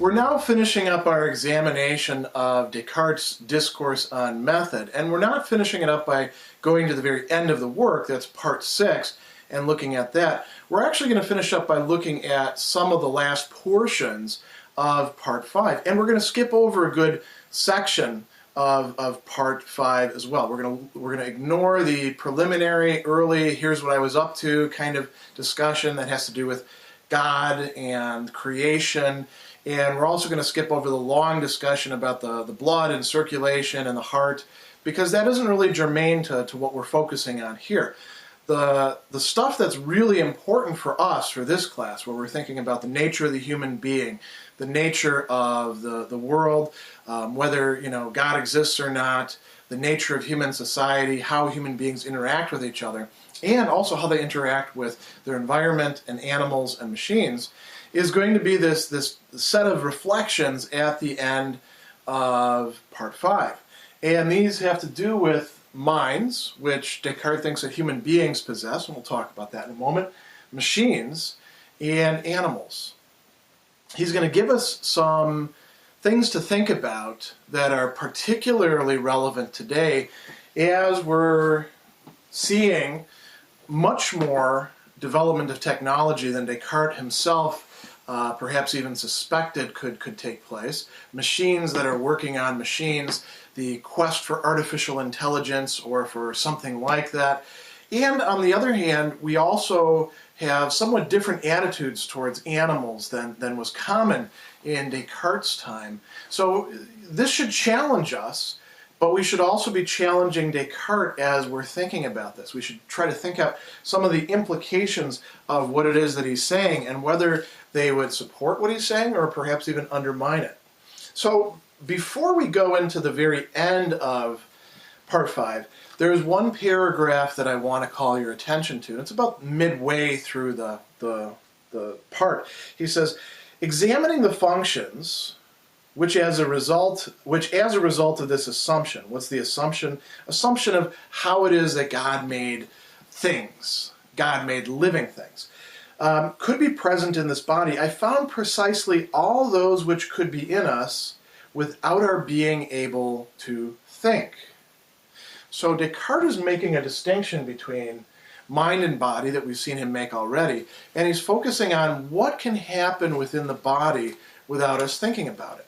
We're now finishing up our examination of Descartes' Discourse on Method, and we're not finishing it up by going to the very end of the work, that's part 6, and looking at that. We're actually going to finish up by looking at some of the last portions of part 5, and we're going to skip over a good section of part 5 as well. We're going to ignore the preliminary, early, here's what I was up to kind of discussion that has to do with God and creation. And we're also going to skip over the long discussion about the blood and circulation and the heart, because that isn't really germane to what we're focusing on here. The stuff that's really important for us for this class, where we're thinking about the nature of the human being, the nature of the world, whether God exists or not, the nature of human society, how human beings interact with each other, and also how they interact with their environment and animals and machines, is going to be this set of reflections at the end of part 5. And these have to do with minds, which Descartes thinks that human beings possess, and we'll talk about that in a moment, machines, and animals. He's going to give us some things to think about that are particularly relevant today as we're seeing much more development of technology than Descartes himself perhaps even suspected could take place. Machines that are working on machines, the quest for artificial intelligence or for something like that. And on the other hand, we also have somewhat different attitudes towards animals than was common in Descartes' time. So this should challenge us, but we should also be challenging Descartes as we're thinking about this. We should try to think out some of the implications of what it is that he's saying and whether they would support what he's saying or perhaps even undermine it. So before we go into the very end of part 5, there's one paragraph that I want to call your attention to. It's about midway through the part. He says, examining the functions which as a result of this assumption, what's the assumption? Assumption of how it is that God made things, God made living things, could be present in this body. I found precisely all those which could be in us without our being able to think. So Descartes is making a distinction between mind and body that we've seen him make already, and he's focusing on what can happen within the body without us thinking about it.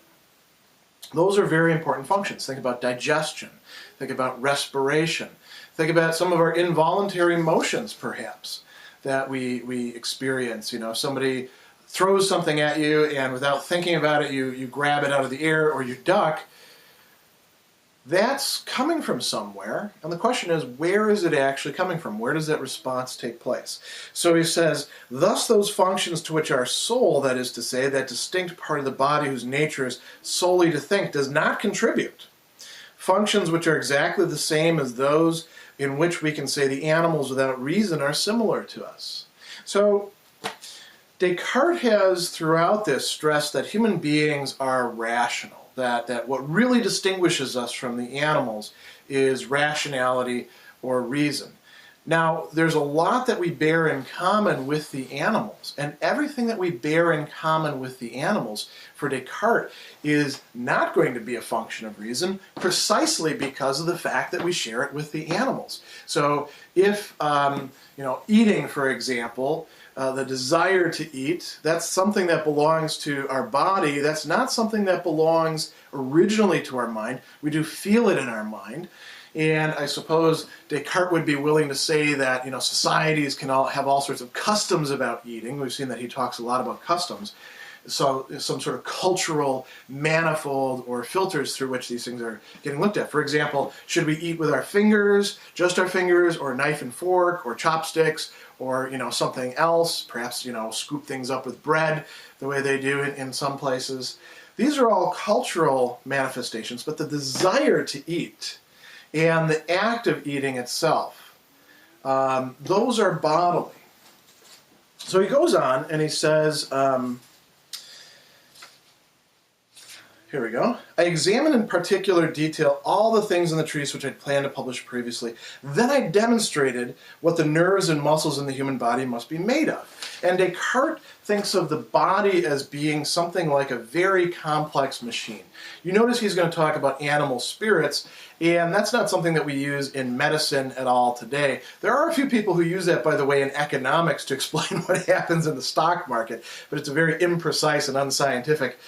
Those are very important functions. Think about digestion. Think about respiration. Think about some of our involuntary motions, perhaps, that we experience. If somebody throws something at you and without thinking about it, you grab it out of the air or you duck, that's coming from somewhere. And the question is, where is it actually coming from? Where does that response take place? So he says, thus those functions to which our soul, that is to say, that distinct part of the body whose nature is solely to think, does not contribute. Functions which are exactly the same as those in which we can say the animals without reason are similar to us. So Descartes has throughout this stressed that human beings are rational. That what really distinguishes us from the animals is rationality or reason. Now, there's a lot that we bear in common with the animals, and everything that we bear in common with the animals for Descartes is not going to be a function of reason, precisely because of the fact that we share it with the animals. So if, eating, for example, the desire to eat, that's something that belongs to our body. That's not something that belongs originally to our mind. We do feel it in our mind. And I suppose Descartes would be willing to say that, societies can all have all sorts of customs about eating. We've seen that he talks a lot about customs. So some sort of cultural manifold or filters through which these things are getting looked at. For example, should we eat with our fingers, just our fingers, or knife and fork, or chopsticks, or something else, perhaps scoop things up with bread the way they do in some places. These are all cultural manifestations, but the desire to eat and the act of eating itself, those are bodily. So he goes on and he says, Here we go. I examined in particular detail all the things in the treatise which I'd planned to publish previously. Then I demonstrated what the nerves and muscles in the human body must be made of. And Descartes thinks of the body as being something like a very complex machine. You notice he's going to talk about animal spirits, and that's not something that we use in medicine at all today. There are a few people who use that, by the way, in economics to explain what happens in the stock market, but it's a very imprecise and unscientific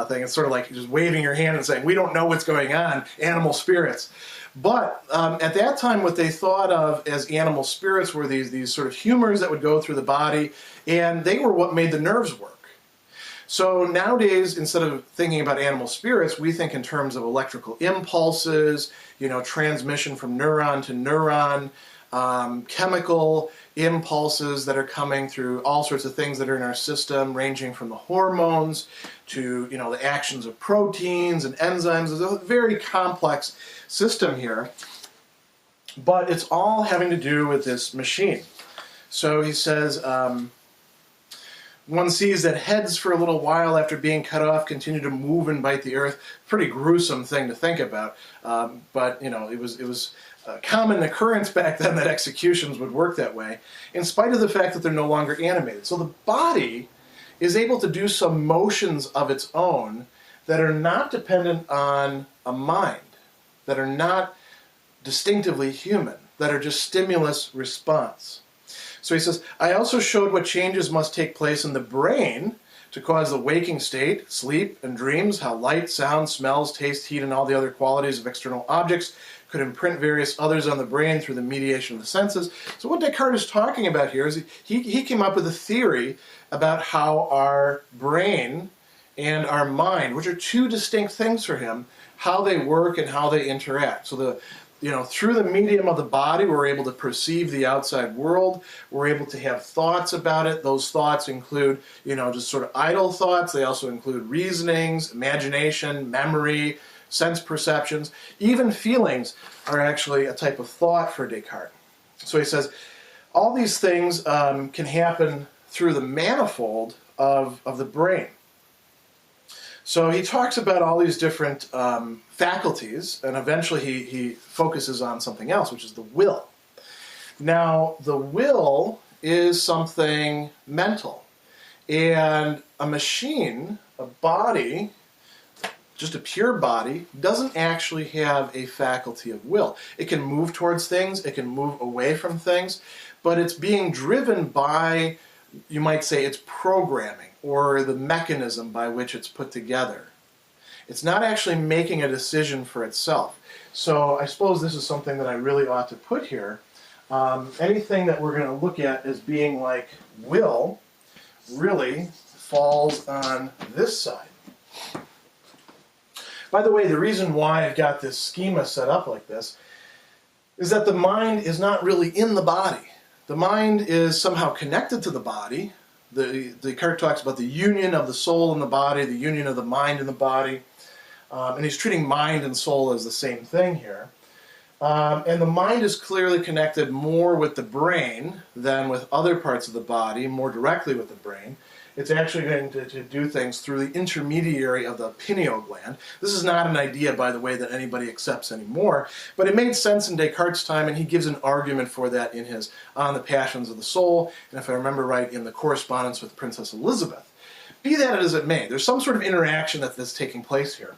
thing. It's sort of like just waving your hand and saying, we don't know what's going on, animal spirits. But at that time, what they thought of as animal spirits were these sort of humors that would go through the body, and they were what made the nerves work. So nowadays, instead of thinking about animal spirits, we think in terms of electrical impulses, transmission from neuron to neuron, chemical impulses that are coming through all sorts of things that are in our system, ranging from the hormones to the actions of proteins and enzymes. It's a very complex system here, but it's all having to do with this machine. So he says, one sees that heads for a little while after being cut off continue to move and bite the earth. Pretty gruesome thing to think about, but it was common occurrence back then that executions would work that way, in spite of the fact that they're no longer animated. So the body is able to do some motions of its own that are not dependent on a mind, that are not distinctively human, that are just stimulus response. So he says, I also showed what changes must take place in the brain to cause the waking state, sleep, and dreams, how light, sound, smells, taste, heat, and all the other qualities of external objects could imprint various others on the brain through the mediation of the senses. So what Descartes is talking about here is he came up with a theory about how our brain and our mind, which are two distinct things for him, how they work and how they interact. So through the medium of the body, we're able to perceive the outside world. We're able to have thoughts about it. Those thoughts include, just sort of idle thoughts. They also include reasonings, imagination, memory, sense perceptions. Even feelings are actually a type of thought for Descartes. So he says, all these things can happen through the manifold of the brain. So he talks about all these different faculties, and eventually he focuses on something else, which is the will. Now, the will is something mental, and a machine, a body, just a pure body, doesn't actually have a faculty of will. It can move towards things, it can move away from things, but it's being driven by, you might say, its programming, or the mechanism by which it's put together. It's not actually making a decision for itself. So I suppose this is something that I really ought to put here. Anything that we're going to look at as being like will really falls on this side. By the way, the reason why I've got this schema set up like this is that the mind is not really in the body. The mind is somehow connected to the body. Descartes talks about the union of the soul and the body, the union of the mind and the body. And he's treating mind and soul as the same thing here. And the mind is clearly connected more with the brain than with other parts of the body, more directly with the brain. It's actually going to do things through the intermediary of the pineal gland. This is not an idea, by the way, that anybody accepts anymore, but it made sense in Descartes' time, and he gives an argument for that in his On the Passions of the Soul, and if I remember right, in the correspondence with Princess Elizabeth. Be that as it may, there's some sort of interaction that's taking place here.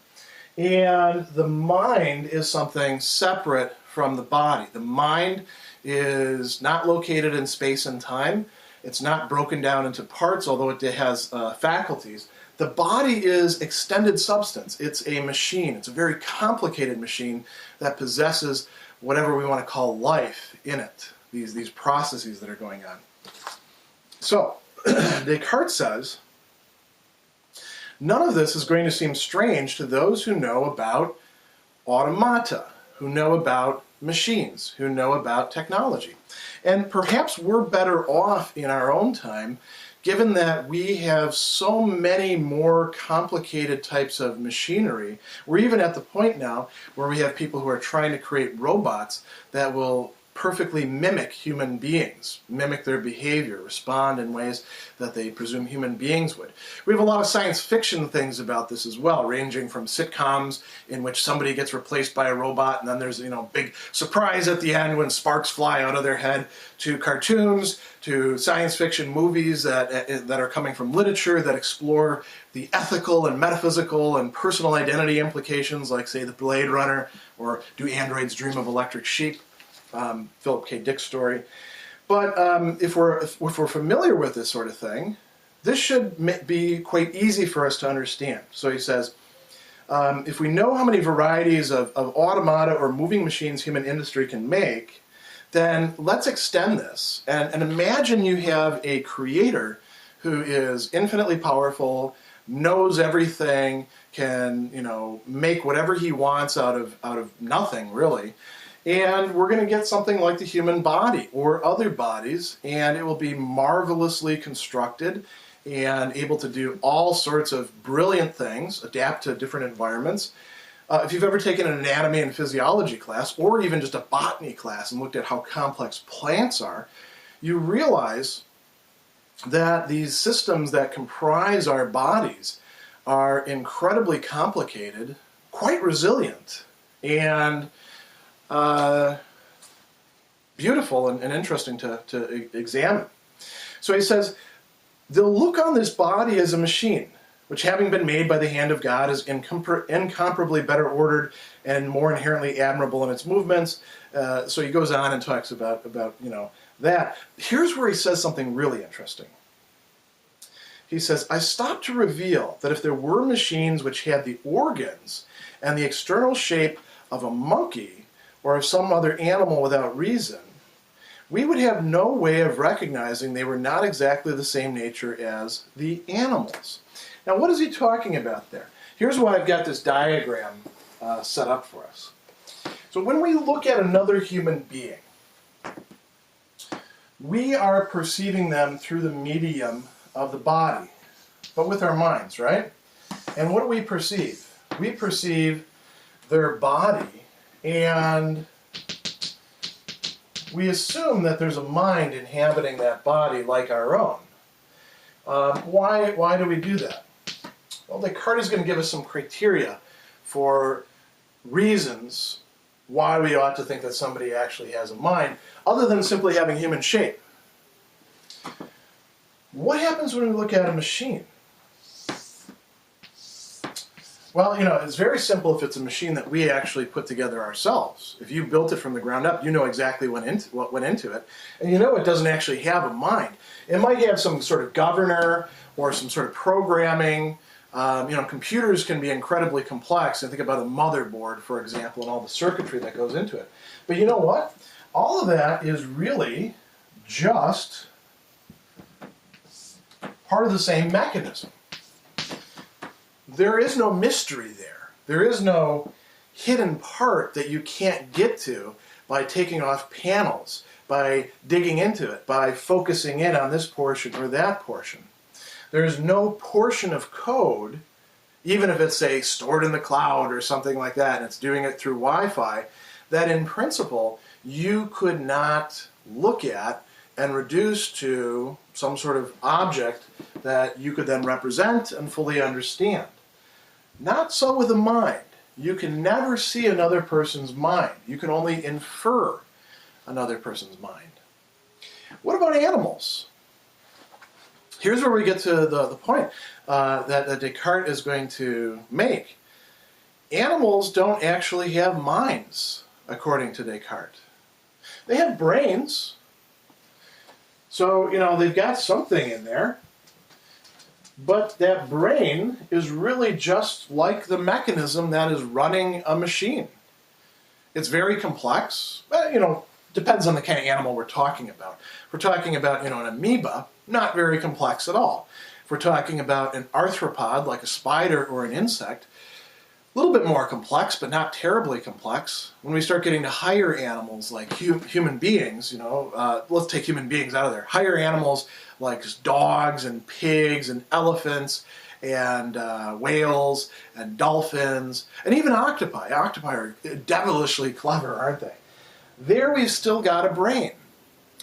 And the mind is something separate from the body. The mind is not located in space and time. It's not broken down into parts, although it has faculties. The body is extended substance. It's a machine. It's a very complicated machine that possesses whatever we want to call life in it, these processes that are going on. So, Descartes says, none of this is going to seem strange to those who know about automata, who know about machines, who know about technology. And perhaps we're better off in our own time, given that we have so many more complicated types of machinery. We're even at the point now where we have people who are trying to create robots that will perfectly mimic human beings, mimic their behavior, respond in ways that they presume human beings would. We have a lot of science fiction things about this as well, ranging from sitcoms in which somebody gets replaced by a robot and then there's, big surprise at the end when sparks fly out of their head, to cartoons, to science fiction movies that are coming from literature that explore the ethical and metaphysical and personal identity implications, like, say, the Blade Runner, or Do Androids Dream of Electric Sheep? Philip K. Dick's story. But if we're familiar with this sort of thing, this should be quite easy for us to understand. So he says, if we know how many varieties of automata or moving machines human industry can make, then let's extend this. And imagine you have a creator who is infinitely powerful, knows everything, can make whatever he wants out of nothing, really. And we're going to get something like the human body or other bodies, and it will be marvelously constructed and able to do all sorts of brilliant things, adapt to different environments. If you've ever taken an anatomy and physiology class, or even just a botany class and looked at how complex plants are, you realize that these systems that comprise our bodies are incredibly complicated, quite resilient, and beautiful and interesting to examine. So he says, they'll look on this body as a machine, which, having been made by the hand of God, is incomparably better ordered and more inherently admirable in its movements. So he goes on and talks about that. Here's where he says something really interesting. He says, I stopped to reveal that if there were machines which had the organs and the external shape of a monkey or of some other animal without reason, we would have no way of recognizing they were not exactly the same nature as the animals. Now, what is he talking about there? Here's why I've got this diagram set up for us. So when we look at another human being, we are perceiving them through the medium of the body, but with our minds, right? And what do we perceive? We perceive their body, and we assume that there's a mind inhabiting that body like our own. Why do we do that? Well, Descartes is going to give us some criteria for reasons why we ought to think that somebody actually has a mind, other than simply having human shape. What happens when we look at a machine? Well, it's very simple if it's a machine that we actually put together ourselves. If you built it from the ground up, you know exactly what went into it. And it doesn't actually have a mind. It might have some sort of governor or some sort of programming. Computers can be incredibly complex. I think about a motherboard, for example, and all the circuitry that goes into it. But you know what? All of that is really just part of the same mechanism. There is no mystery there. There is no hidden part that you can't get to by taking off panels, by digging into it, by focusing in on this portion or that portion. There is no portion of code, even if it's, say, stored in the cloud or something like that, and it's doing it through Wi-Fi, that in principle you could not look at and reduce to some sort of object that you could then represent and fully understand. Not so with a mind. You can never see another person's mind. You can only infer another person's mind. What about animals? Here's where we get to the point that Descartes is going to make. Animals don't actually have minds, according to Descartes. They have brains. So, they've got something in there. But that brain is really just like the mechanism that is running a machine. It's very complex. Depends on the kind of animal we're talking about. If we're talking about, an amoeba, not very complex at all. If we're talking about an arthropod, like a spider or an insect, a little bit more complex, but not terribly complex. When we start getting to higher animals, like human beings, let's take human beings out of there. Higher animals like dogs and pigs and elephants and whales and dolphins and even octopi. Octopi are devilishly clever, aren't they? there we've still got a brain.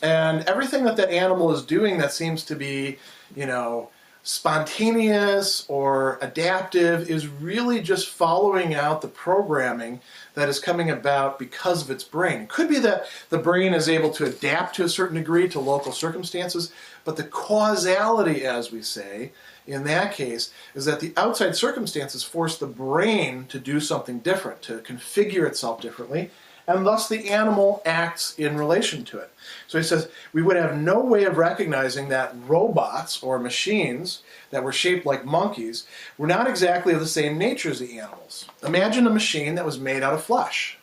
And everything that that animal is doing that seems to be, you know, spontaneous or adaptive is really just following out the programming that is coming about because of its brain. It could be that the brain is able to adapt to a certain degree to local circumstances, but the causality, as we say, in that case, is that the outside circumstances force the brain to do something different, to configure itself differently, and thus the animal acts in relation to it. So he says, we would have no way of recognizing that robots or machines that were shaped like monkeys were not exactly of the same nature as the animals. Imagine a machine that was made out of flesh.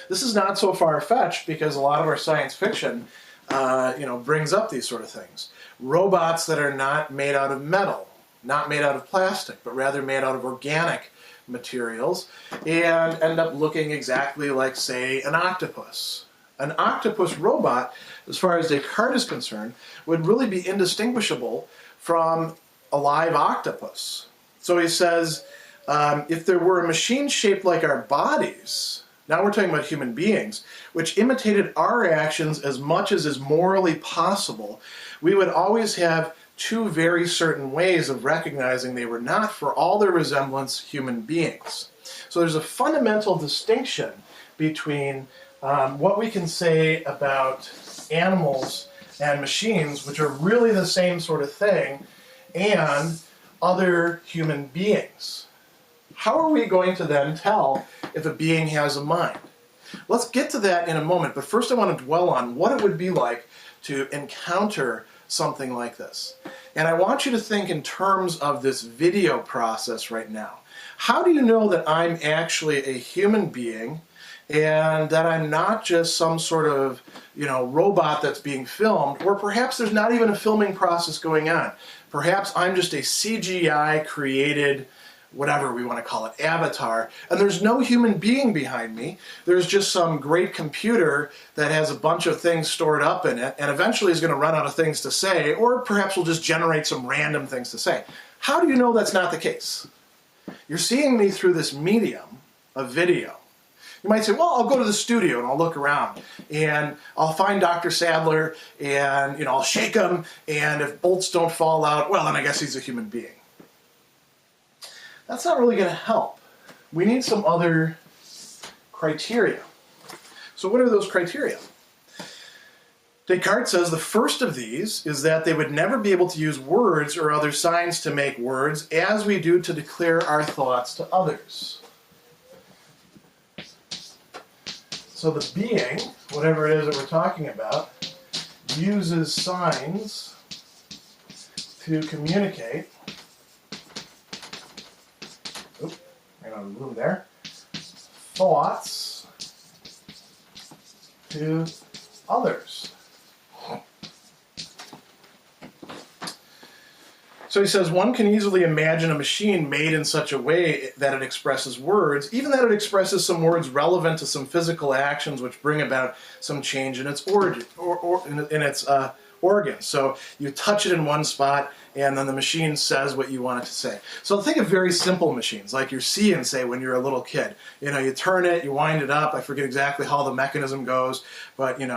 This is not so far-fetched because a lot of our science fiction brings up these sort of things. Robots that are not made out of metal, not made out of plastic, but rather made out of organic materials, and end up looking exactly like, say, an octopus. An octopus robot, as far as Descartes is concerned, would really be indistinguishable from a live octopus. So he says, if there were a machine shaped like our bodies, now we're talking about human beings, which imitated our actions as much as is morally possible, we would always have two very certain ways of recognizing they were not, for all their resemblance, human beings. So there's a fundamental distinction between what we can say about animals and machines, which are really the same sort of thing, and other human beings. How are we going to then tell if a being has a mind? Let's get to that in a moment, but first I want to dwell on what it would be like to encounter something like this. And I want you to think in terms of this video process right now. How do you know that I'm actually a human being and that I'm not just some sort of, robot that's being filmed, or perhaps there's not even a filming process going on. Perhaps I'm just a CGI created, whatever we want to call it, avatar, and there's no human being behind me. There's just some great computer that has a bunch of things stored up in it, and eventually is going to run out of things to say, or perhaps will just generate some random things to say. How do you know that's not the case? You're seeing me through this medium of video. You might say, well, I'll go to the studio and I'll look around and I'll find Dr. Sadler and, I'll shake him, and if bolts don't fall out, well, then I guess he's a human being. That's not really going to help. We need some other criteria. So what are those criteria? Descartes says the first of these is that they would never be able to use words or other signs to make words as we do to declare our thoughts to others. So the being, whatever it is that we're talking about, uses signs to communicate. Oop, ran out of room there. Thoughts to others. So he says, one can easily imagine a machine made in such a way that it expresses words, even that it expresses some words relevant to some physical actions which bring about some change in its origin, in its organs. So you touch it in one spot, and then the machine says what you want it to say. So think of very simple machines, like your See and Say when you're a little kid. You turn it, you wind it up, I forget exactly how the mechanism goes, but you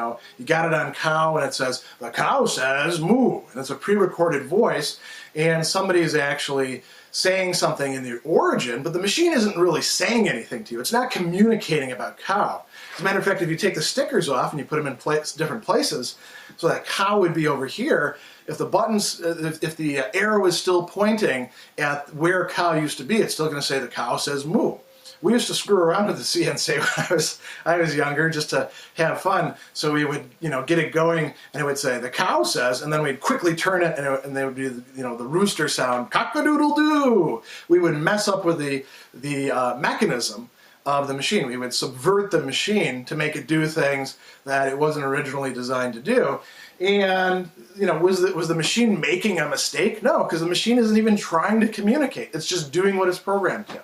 got it on cow, and it says, the cow says moo, and it's a pre-recorded voice, and somebody is actually saying something in the origin, but the machine isn't really saying anything to you. It's not communicating about cow. As a matter of fact, if you take the stickers off and you put them in different places, so that cow would be over here, if the buttons, if the arrow is still pointing at where cow used to be, it's still going to say the cow says moo. We used to screw around with the See and Say when I was younger, just to have fun. So we would, get it going, and it would say the cow says, and then we'd quickly turn it, and they would do, the rooster sound, cock-a-doodle-doo. We would mess up with the mechanism of the machine. We would subvert the machine to make it do things that it wasn't originally designed to do. And was the machine making a mistake? No, because the machine isn't even trying to communicate. It's just doing what it's programmed to.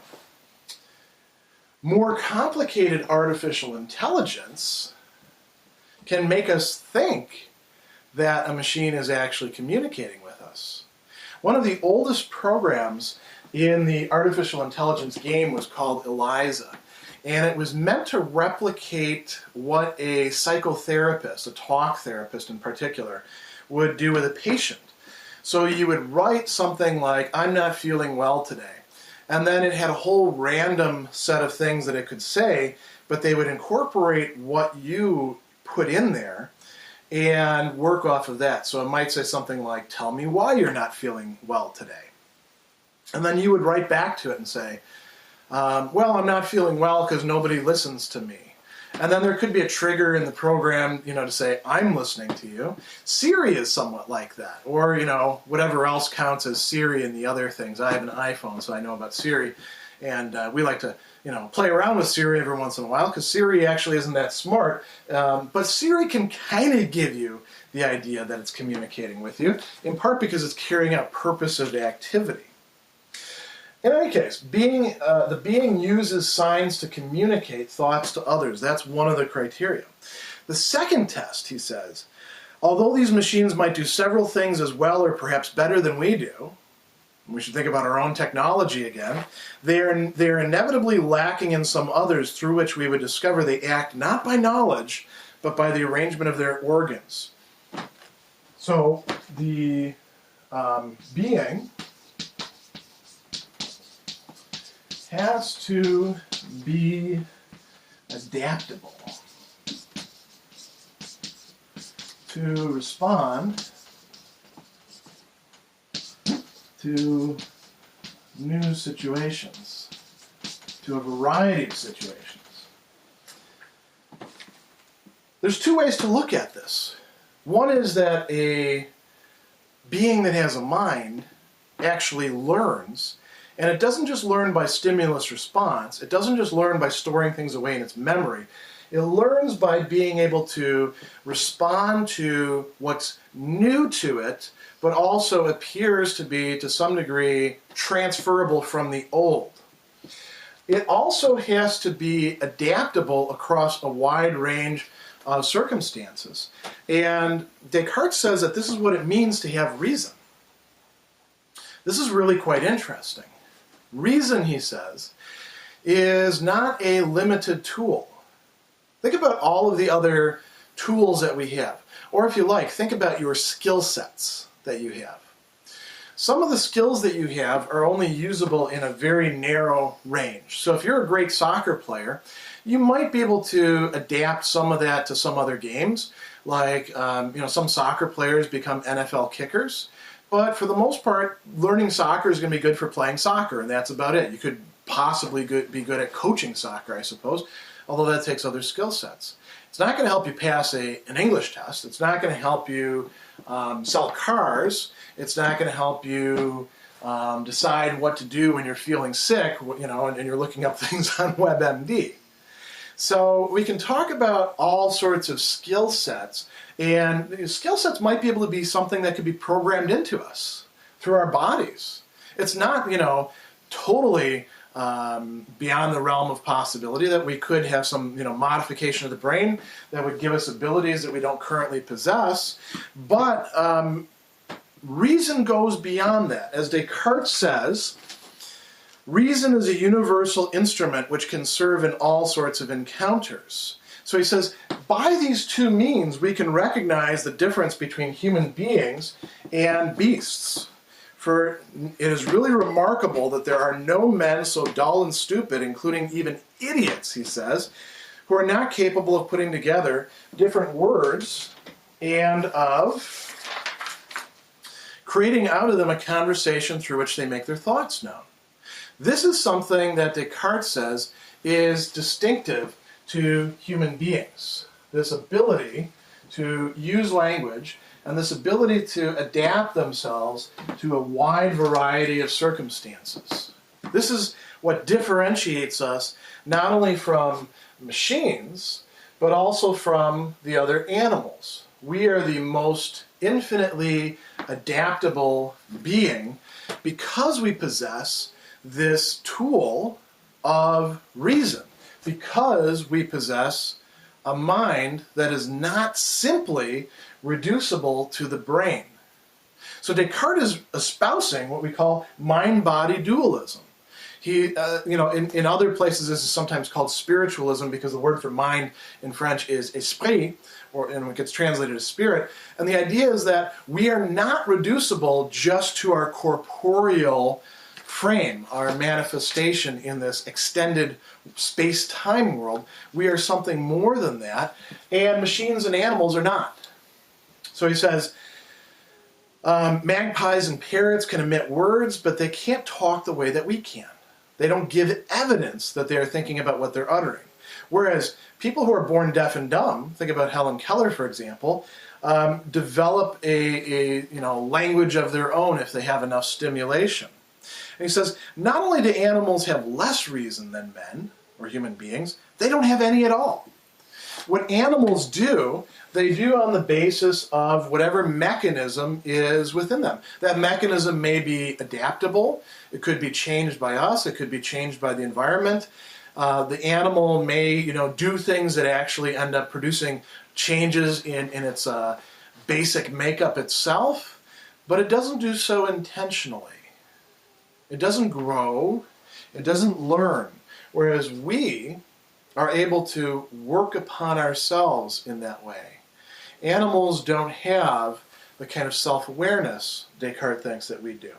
More complicated artificial intelligence can make us think that a machine is actually communicating with us. One of the oldest programs in the artificial intelligence game was called ELIZA. and it was meant to replicate what a psychotherapist, a talk therapist in particular, would do with a patient. So you would write something like, "I'm not feeling well today," and then it had a whole random set of things that it could say, but they would incorporate what you put in there and work off of that. So it might say something like, "Tell me why you're not feeling well today." And then you would write back to it and say, "Well, I'm not feeling well because nobody listens to me." And then there could be a trigger in the program, to say, "I'm listening to you." Siri is somewhat like that, or, whatever else counts as Siri and the other things. I have an iPhone, so I know about Siri, and we like to, play around with Siri every once in a while, because Siri actually isn't that smart, but Siri can kind of give you the idea that it's communicating with you, in part because it's carrying out purposive activity. In any case, the being uses signs to communicate thoughts to others. That's one of the criteria. The second test, he says, although these machines might do several things as well or perhaps better than we do, we should think about our own technology again, they're inevitably lacking in some others through which we would discover they act not by knowledge, but by the arrangement of their organs. So the being has to be adaptable to respond to new situations, to a variety of situations. There's two ways to look at this. One is that a being that has a mind actually learns. And it doesn't just learn by stimulus response. It doesn't just learn by storing things away in its memory. It learns by being able to respond to what's new to it, but also appears to be, to some degree, transferable from the old. It also has to be adaptable across a wide range of circumstances. And Descartes says that this is what it means to have reason. This is really quite interesting. Reason, he says, is not a limited tool. Think about all of the other tools that we have. Or if you like, think about your skill sets that you have. Some of the skills that you have are only usable in a very narrow range. So if you're a great soccer player, you might be able to adapt some of that to some other games. Like, some soccer players become NFL kickers. But for the most part, learning soccer is going to be good for playing soccer, and that's about it. You could possibly be good at coaching soccer, I suppose, although that takes other skill sets. It's not going to help you pass an English test. It's not going to help you sell cars. It's not going to help you decide what to do when you're feeling sick, and you're looking up things on WebMD. So we can talk about all sorts of skill sets, and skill sets might be able to be something that could be programmed into us through our bodies. It's not, totally beyond the realm of possibility that we could have some, modification of the brain that would give us abilities that we don't currently possess. But reason goes beyond that. As Descartes says, reason is a universal instrument which can serve in all sorts of encounters. So he says, by these two means, we can recognize the difference between human beings and beasts. For it is really remarkable that there are no men so dull and stupid, including even idiots, he says, who are not capable of putting together different words and of creating out of them a conversation through which they make their thoughts known. This is something that Descartes says is distinctive to human beings. This ability to use language and this ability to adapt themselves to a wide variety of circumstances. This is what differentiates us not only from machines, but also from the other animals. We are the most infinitely adaptable being because we possess this tool of reason, because we possess a mind that is not simply reducible to the brain. So Descartes is espousing what we call mind-body dualism. In other places this is sometimes called spiritualism because the word for mind in French is esprit, and it gets translated as spirit. And the idea is that we are not reducible just to our corporeal frame, our manifestation in this extended space-time world. We are something more than that, and machines and animals are not. So he says, magpies and parrots can emit words, but they can't talk the way that we can. They don't give evidence that they are thinking about what they're uttering. Whereas people who are born deaf and dumb, think about Helen Keller, for example, develop a language of their own if they have enough stimulation. And he says, not only do animals have less reason than men, or human beings, they don't have any at all. What animals do, they do on the basis of whatever mechanism is within them. That mechanism may be adaptable. It could be changed by us. It could be changed by the environment. The animal may, do things that actually end up producing changes in its basic makeup itself, but it doesn't do so intentionally. It doesn't grow. It doesn't learn. Whereas we are able to work upon ourselves in that way. Animals don't have the kind of self-awareness Descartes thinks that we do.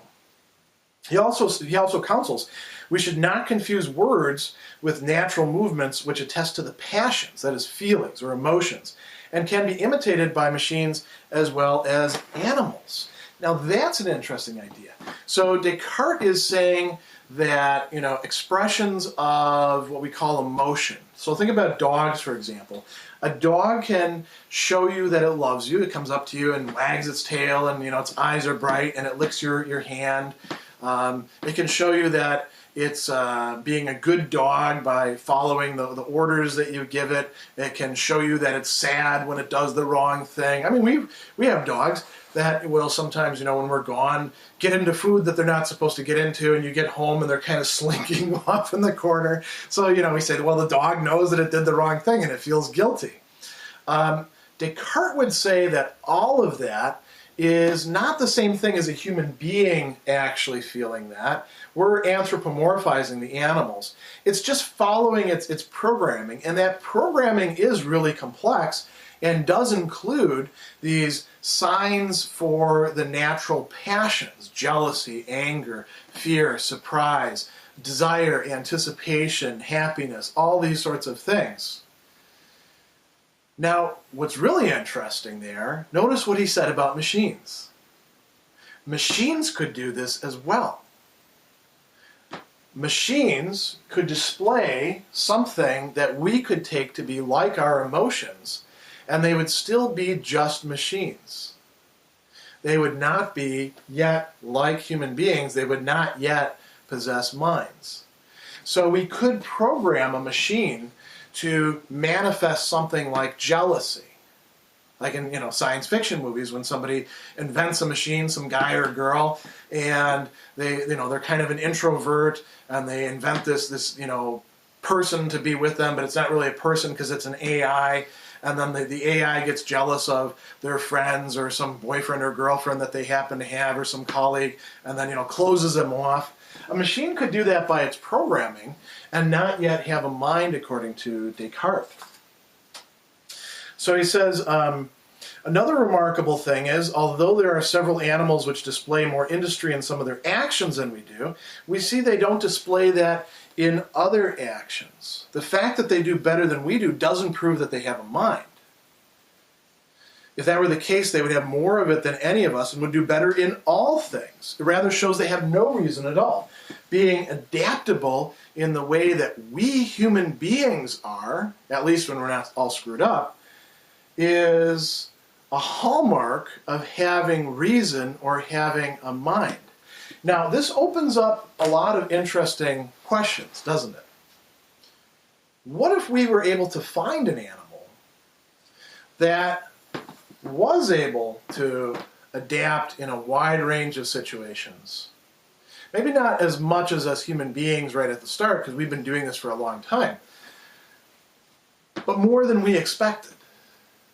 He also counsels we should not confuse words with natural movements which attest to the passions, that is, feelings or emotions, and can be imitated by machines as well as animals. Now that's an interesting idea. So Descartes is saying that, expressions of what we call emotion. So think about dogs, for example. A dog can show you that it loves you. It comes up to you and wags its tail, and its eyes are bright, and it licks your hand. It can show you that it's being a good dog by following the orders that you give it. It can show you that it's sad when it does the wrong thing. I mean, we have dogs that will sometimes, when we're gone, get into food that they're not supposed to get into, and you get home and they're kind of slinking off in the corner. So, we say, well, the dog knows that it did the wrong thing and it feels guilty. Descartes would say that all of that is not the same thing as a human being actually feeling that. We're anthropomorphizing the animals. It's just following its programming, and that programming is really complex and does include these signs for the natural passions: jealousy, anger, fear, surprise, desire, anticipation, happiness, all these sorts of things. Now, what's really interesting there, notice what he said about machines. Machines could do this as well. Machines could display something that we could take to be like our emotions, and they would still be just machines. They would not be yet like human beings. They would not yet possess minds. So we could program a machine to manifest something like jealousy. Like in science fiction movies, when somebody invents a machine, some guy or girl, and they're kind of an introvert, and they invent this person to be with them, but it's not really a person because it's an AI. And then the AI gets jealous of their friends or some boyfriend or girlfriend that they happen to have, or some colleague, and then closes them off. A machine could do that by its programming and not yet have a mind, according to Descartes. So he says, another remarkable thing is, although there are several animals which display more industry in some of their actions than we do, we see they don't display that in other actions. The fact that they do better than we do doesn't prove that they have a mind. If that were the case, they would have more of it than any of us and would do better in all things. It rather shows they have no reason at all. Being adaptable in the way that we human beings are, at least when we're not all screwed up, is a hallmark of having reason or having a mind. Now, this opens up a lot of interesting questions, doesn't it? What if we were able to find an animal that was able to adapt in a wide range of situations? Maybe not as much as us human beings right at the start, because we've been doing this for a long time, but more than we expected.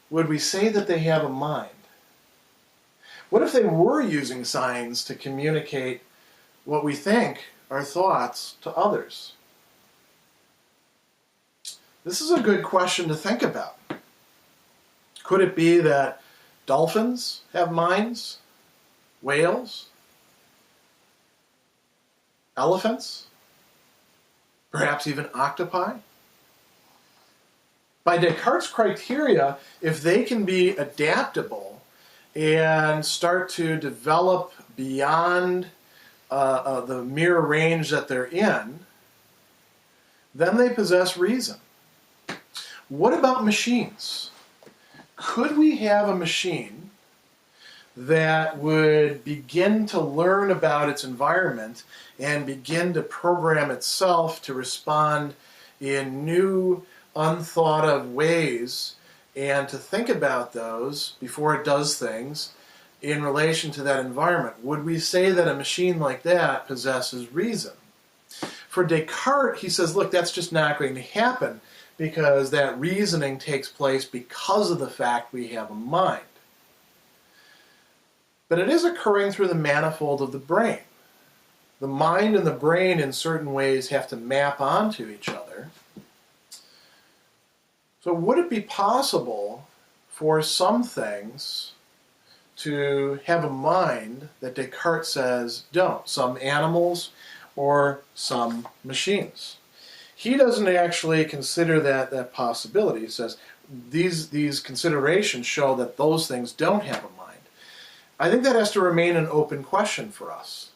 Would we say that they have a mind? What if they were using signs to communicate what we think our thoughts to others? This is a good question to think about. Could it be that dolphins have minds? Whales? Elephants? Perhaps even octopi? By Descartes' criteria, if they can be adaptable and start to develop beyond the mere range that they're in, then they possess reason. What about machines? Could we have a machine that would begin to learn about its environment and begin to program itself to respond in new, unthought of ways, and to think about those before it does things in relation to that environment? Would we say that a machine like that possesses reason? For Descartes, he says, look, that's just not going to happen, because that reasoning takes place because of the fact we have a mind. But it is occurring through the manifold of the brain. The mind and the brain in certain ways have to map onto each other. So would it be possible for some things to have a mind that Descartes says don't? Some animals or some machines. He doesn't actually consider that possibility. He says these considerations show that those things don't have a mind. I think that has to remain an open question for us.